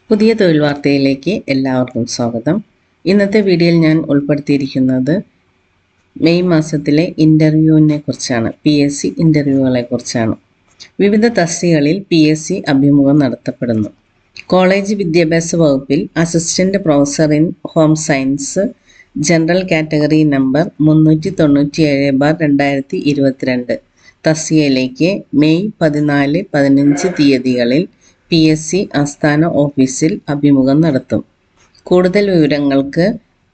പുതിയ തൊഴിൽ വാർത്തയിലേക്ക് എല്ലാവർക്കും സ്വാഗതം. ഇന്നത്തെ വീഡിയോയിൽ ഞാൻ ഉൾപ്പെടുത്തിയിരിക്കുന്നത് മെയ് മാസത്തിലെ ഇൻ്റർവ്യൂവിനെ കുറിച്ചാണ്. PSC ഇൻ്റർവ്യൂകളെ കുറിച്ചാണ്. വിവിധ തസ്തികകളിൽ PSC അഭിമുഖം നടത്തപ്പെടുന്നു. കോളേജ് വിദ്യാഭ്യാസ വകുപ്പിൽ assistant professor in home science general category number 397/2022 തസ്തികയിലേക്ക് മെയ് 14-15 തീയതികളിൽ PSC ആസ്ഥാന ഓഫീസിൽ അഭിമുഖം നടത്തും. കൂടുതൽ വിവരങ്ങൾക്ക്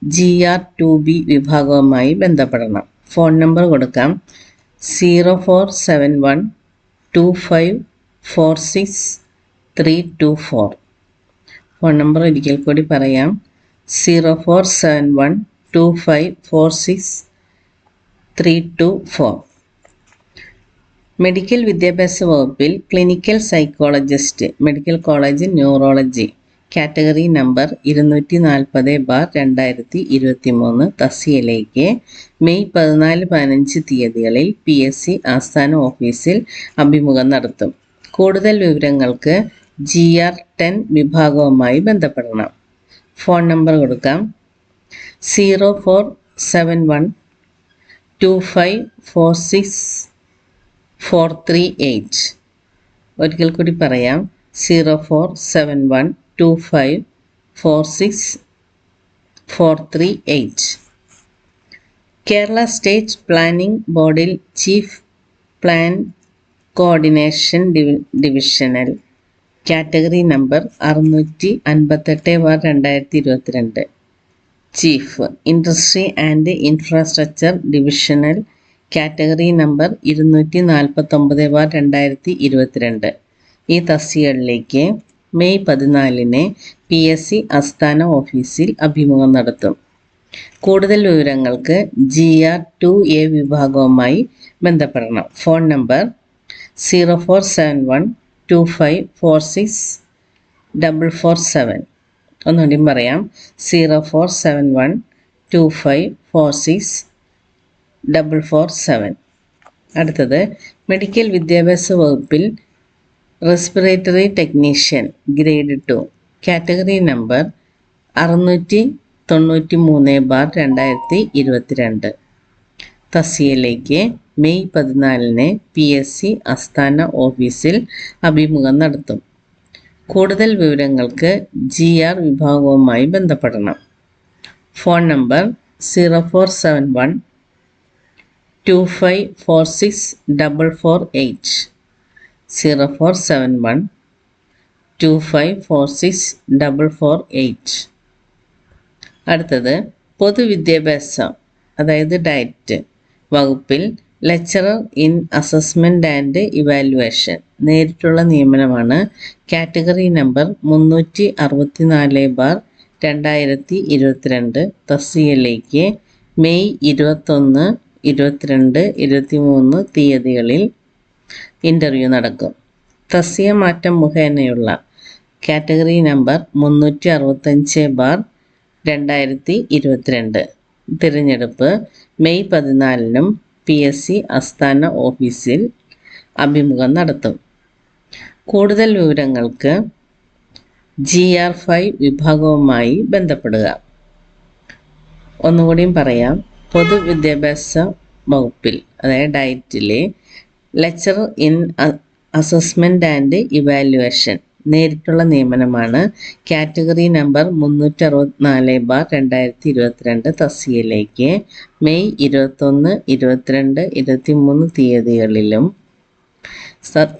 GR2B വിഭാഗവുമായി ബന്ധപ്പെടണം. ഫോൺ നമ്പർ കൊടുക്കാം 04712546 ഫോൺ നമ്പർ ഒരിക്കൽ കൂടി പറയാം 04712546 മെഡിക്കൽ വിദ്യാഭ്യാസ വകുപ്പിൽ clinical psychologist medical college neurology category number 240/2023 തസ്തികയിലേക്ക് മെയ് 14-15 തീയതികളിൽ PSC ആസ്ഥാന ഓഫീസിൽ അഭിമുഖം നടത്തും. കൂടുതൽ വിവരങ്ങൾക്ക് GR10 വിഭാഗവുമായി ബന്ധപ്പെടണം. ഫോൺ നമ്പർ കൊടുക്കാം 04712546 ഒരിക്കൽ കൂടി പറയാം 04712546 കേരള സ്റ്റേറ്റ് പ്ലാനിംഗ് ബോർഡിൽ chief plan coordination divisional category number 658/2022 chief industry and infrastructure divisional category number 249/2022 ഈ തസ്തികകളിലേക്ക് മെയ് 14 PSC ആസ്ഥാന ഓഫീസിൽ അഭിമുഖം നടത്തും. കൂടുതൽ വിവരങ്ങൾക്ക് GR2A വിഭാഗവുമായി ബന്ധപ്പെടണം. ഫോൺ നമ്പർ 04712546 ഒന്നുകൂടി പറയാം 04712546 അടുത്തത് മെഡിക്കൽ വിദ്യാഭ്യാസ വകുപ്പിൽ respiratory technician grade 2 category number 693/2022 തസ്തികയിലേക്ക് മെയ് 14 PSC ആസ്ഥാന ഓഫീസിൽ അഭിമുഖം നടത്തും. കൂടുതൽ വിവരങ്ങൾക്ക് GR വിഭാഗവുമായി ബന്ധപ്പെടണം. ഫോൺ നമ്പർ 04712546 04712546 അടുത്തത് പൊതുവിദ്യാഭ്യാസം അതായത് ഡയറ്റ് വകുപ്പിൽ lecturer in assessment and evaluation നേരിട്ടുള്ള നിയമനമാണ്. കാറ്റഗറി നമ്പർ 364/2022 തസ്തികയിലേക്ക് മെയ് 21, 22, 23 തീയതികളിൽ ഇൻ്റർവ്യൂ നടക്കും. തസ്തിക മാറ്റം മുഖേനയുള്ള കാറ്റഗറി നമ്പർ 365/2022 തിരഞ്ഞെടുപ്പ് മെയ് 14 PSC ആസ്ഥാന ഓഫീസിൽ അഭിമുഖം നടത്തും. കൂടുതൽ വിവരങ്ങൾക്ക് GR5 വിഭാഗവുമായി ബന്ധപ്പെടുക. ഒന്നുകൂടിയും പറയാം പൊതുവിദ്യാഭ്യാസ വകുപ്പിൽ അതായത് ഡയറ്റിലെ lecturer in assessment and evaluation നേരിട്ടുള്ള നിയമനമാണ്. കാറ്റഗറി നമ്പർ 364/2022 തസ്തികയിലേക്ക് മെയ് 21, 22, 23 തീയതികളിലും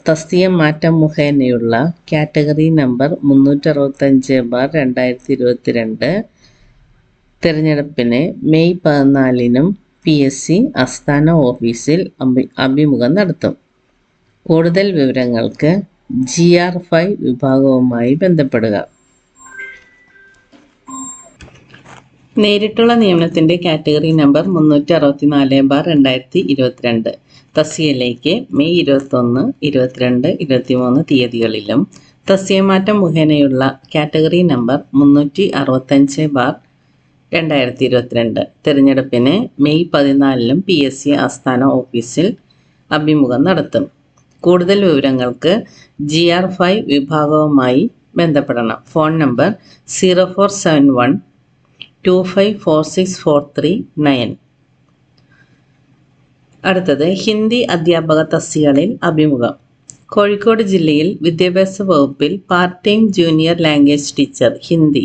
തസ്തിക മാറ്റം മുഖേനയുള്ള കാറ്റഗറി നമ്പർ 365/2022 തിരഞ്ഞെടുപ്പിന് മെയ് 14 PSC ആസ്ഥാന ഓഫീസിൽ അഭിമുഖം നടത്തും. കൂടുതൽ വിവരങ്ങൾക്ക് GR5 വിഭാഗവുമായി ബന്ധപ്പെടുക. നേരിട്ടുള്ള നിയമനത്തിൻ്റെ കാറ്റഗറി നമ്പർ 364/2022 തസ്തികയിലേക്ക് മെയ് 21, 22, 23 തീയതികളിലും തസ്തികമാറ്റം മുഖേനയുള്ള കാറ്റഗറി നമ്പർ 365/2022 തിരഞ്ഞെടുപ്പിന് മെയ് 14 PSC ആസ്ഥാന ഓഫീസിൽ അഭിമുഖം നടത്തും. കൂടുതൽ വിവരങ്ങൾക്ക് GR5 വിഭാഗവുമായി ബന്ധപ്പെടണം. ഫോൺ നമ്പർ 0471254643 അടുത്തത് ഹിന്ദി അധ്യാപക തസ്തികകളിൽ അഭിമുഖം. കോഴിക്കോട് ജില്ലയിൽ വിദ്യാഭ്യാസ വകുപ്പിൽ part time junior language teacher Hindi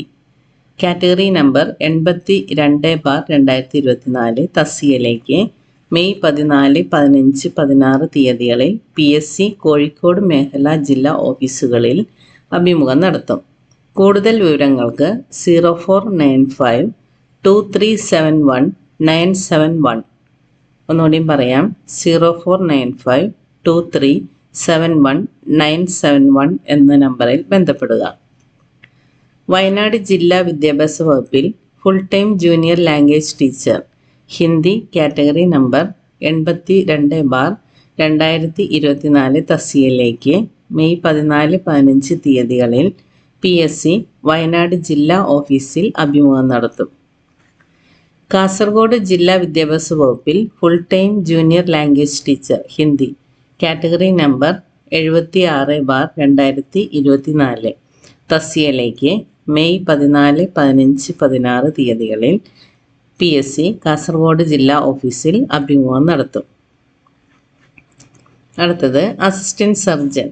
category number 82/2024 തസ്തികയിലേക്ക് മെയ് 14, 15, 16 തീയതികളിൽ PSC കോഴിക്കോട് മേഖലാ ജില്ലാ ഓഫീസുകളിൽ അഭിമുഖം നടത്തും. കൂടുതൽ വിവരങ്ങൾക്ക് 04952371 ഒന്നുകൂടിയും പറയാം, 04952371 എന്ന നമ്പറിൽ ബന്ധപ്പെടുക. വയനാട് ജില്ലാ വിദ്യാഭ്യാസ വകുപ്പിൽ full time junior language teacher Hindi category number 82/2024 തസ്തികയിലേക്ക് മെയ് 14, 15 തീയതികളിൽ PSC വയനാട് ജില്ലാ ഓഫീസിൽ അഭിമുഖം നടത്തും. കാസർഗോഡ് ജില്ലാ വിദ്യാഭ്യാസ വകുപ്പിൽ full time junior language teacher Hindi category number 76/2024 തസ്തികയിലേക്ക് മെയ് 14, 15, 16 തീയതികളിൽ PSC കാസർഗോഡ് ജില്ലാ ഓഫീസിൽ അഭിമുഖം നടത്തും. അടുത്തത് അസിസ്റ്റന്റ് സർജൻ.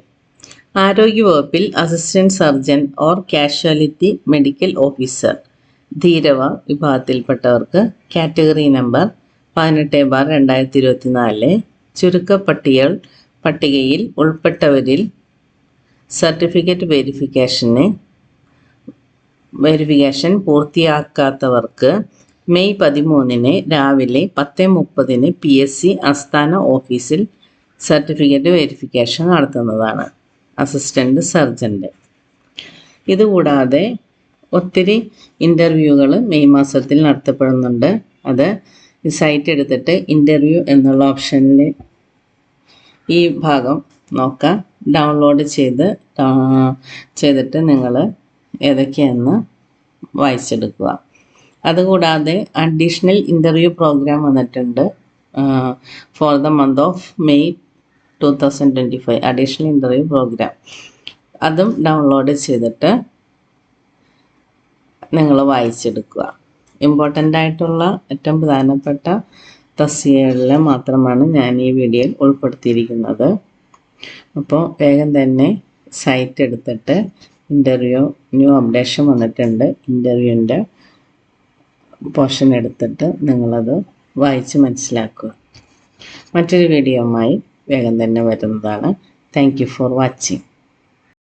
ആരോഗ്യവകുപ്പിൽ assistant surgeon or casualty medical officer ധീരവ വിഭാഗത്തിൽപ്പെട്ടവർക്ക് കാറ്റഗറി നമ്പർ 18/2024 പട്ടികയിൽ ഉൾപ്പെട്ടവരിൽ സർട്ടിഫിക്കറ്റ് വെരിഫിക്കേഷൻ പൂർത്തിയാക്കാത്തവർക്ക് മെയ് 13 രാവിലെ 10:30 PSC ആസ്ഥാന ഓഫീസിൽ സർട്ടിഫിക്കറ്റ് വെരിഫിക്കേഷൻ നടത്തുന്നതാണ് അസിസ്റ്റന്റ് സർജൻ്റെ. ഇതുകൂടാതെ ഒത്തിരി ഇൻ്റർവ്യൂകൾ മെയ് മാസത്തിൽ നടത്തപ്പെടുന്നുണ്ട്. അത് സൈറ്റ് എടുത്തിട്ട് ഇൻ്റർവ്യൂ എന്നുള്ള ഓപ്ഷനിൽ ഈ ഭാഗം നോക്കാം, ഡൗൺലോഡ് ചെയ്തിട്ട് നിങ്ങൾ ഏതൊക്കെയാണെന്ന് വായിച്ചെടുക്കുക. അതുകൂടാതെ അഡീഷണൽ ഇൻ്റർവ്യൂ പ്രോഗ്രാം വന്നിട്ടുണ്ട് for the month of May 2025 additional interview programme. അതും ഡൗൺലോഡ് ചെയ്തിട്ട് നിങ്ങൾ വായിച്ചെടുക്കുക. ഇമ്പോർട്ടൻ്റ് ആയിട്ടുള്ള ഏറ്റവും പ്രധാനപ്പെട്ട തസ്തികകളിൽ മാത്രമാണ് ഞാൻ ഈ വീഡിയോയിൽ ഉൾപ്പെടുത്തിയിരിക്കുന്നത്. അപ്പോൾ വേഗം തന്നെ സൈറ്റ് എടുത്തിട്ട് ന്യൂ അപ്ഡേഷൻ വന്നിട്ടുണ്ട്, ഇൻ്റർവ്യൂവിൻ്റെ പോർഷൻ എടുത്തിട്ട് നിങ്ങളത് വായിച്ച് മനസ്സിലാക്കുക. മറ്റൊരു വീഡിയോയുമായി വേഗം തന്നെ വരുന്നതാണ്. Thank you for watching.